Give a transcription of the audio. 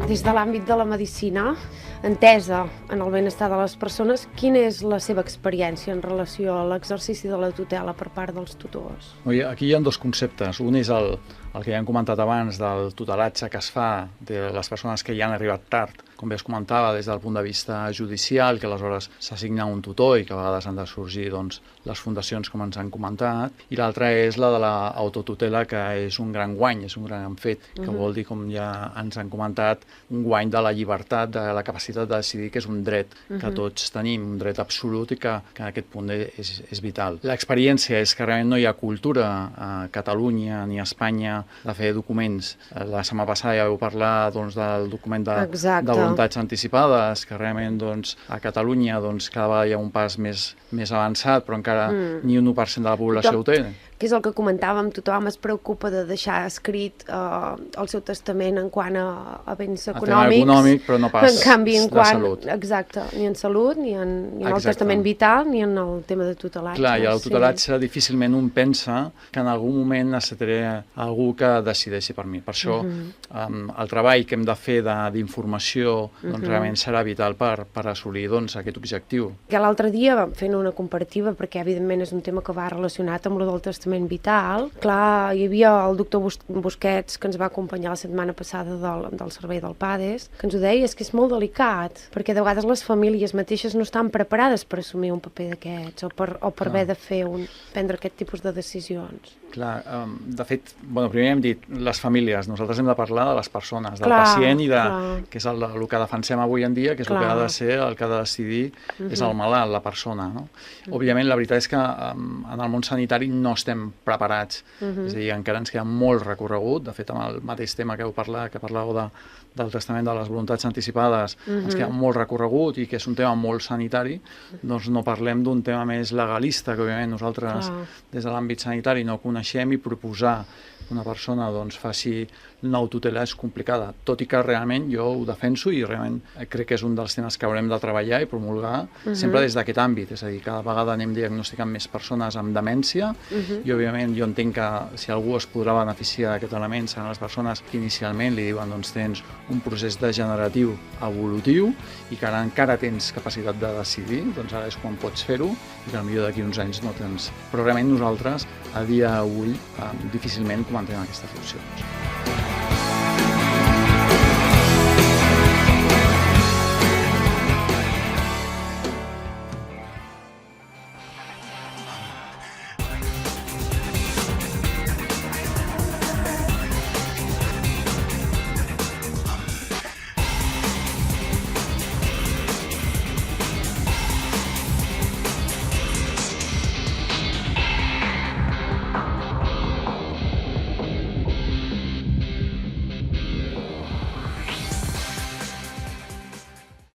Des de l'àmbit de la medicina, entesa en el benestar de les persones, quina és la seva experiència en relació a l'exercici de la tutela per part dels tutors? Aquí hi ha dos conceptes. Un és el que ja hem comentat abans del tutelatge que es fa de les persones que ja han arribat tard, com bé es comentava, des del punt de vista judicial, que aleshores s'assigna un tutor i que a vegades han de sorgir les fundacions, com ens han comentat, i l'altra és la de l'autotutela, que és un gran guany, és un gran fet, que vol dir, com ja ens han comentat, un guany de la llibertat, de la capacitat de decidir, que és un dret que tots tenim, un dret absolut i que en aquest punt és vital. L'experiència és que realment no hi ha cultura a Catalunya ni a Espanya de fer documents. La setmana passada ja vau parlar del document de voluntats anticipades, que realment a Catalunya cada vegada hi ha un pas més avançat, però encara ni un 1% de la població ho té. Que és el que comentàvem, tothom es preocupa de deixar escrit el seu testament en quant a béns econòmics. A tema econòmic, però no pas de salut. Exacte, ni en salut, ni en el testament vital, ni en el tema de tutelatge. Clar, i el tutelatge difícilment un pensa que en algun moment necessitaré algú que decideixi per mi. Per això el treball que hem de fer d'informació realment serà vital per assolir aquest objectiu. Que l'altre dia, fent una comparativa, perquè evidentment és un tema que va relacionat amb el del testament vital, clar, hi havia el doctor Busquets, que ens va acompanyar la setmana passada del servei del PADES, que ens ho deia, és que és molt delicat, perquè de vegades les famílies mateixes no estan preparades per assumir un paper d'aquests, o per haver de prendre aquest tipus de decisions. Clar, de fet, primer hem dit les famílies, nosaltres hem de parlar de les persones, del pacient, que és el que defensem avui en dia, que és el que ha de ser, el que ha de decidir, és el malalt, la persona. Òbviament, la veritat és que en el món sanitari no estem preparats, és a dir, encara ens queda molt recorregut. De fet, amb el mateix tema que parlàveu del testament de les voluntats anticipades, ens queda molt recorregut i que és un tema molt sanitari, doncs no parlem d'un tema més legalista, que òbviament nosaltres des de l'àmbit sanitari no coneixem, i proposar que una persona faci una autotutela és complicada, tot i que realment jo ho defenso i realment crec que és un dels temes que haurem de treballar i promulgar sempre des d'aquest àmbit, és a dir, cada vegada anem diagnosticant més persones amb demència i òbviament jo entenc que si algú es podrà beneficiar d'aquest element seran les persones que inicialment li diuen tens un procés degeneratiu evolutiu i que ara encara tens capacitat de decidir, ara és quan pots fer-ho i que potser d'aquí uns anys no tens. Però realment nosaltres a dia d'avui difícilment comentem aquestes opcions.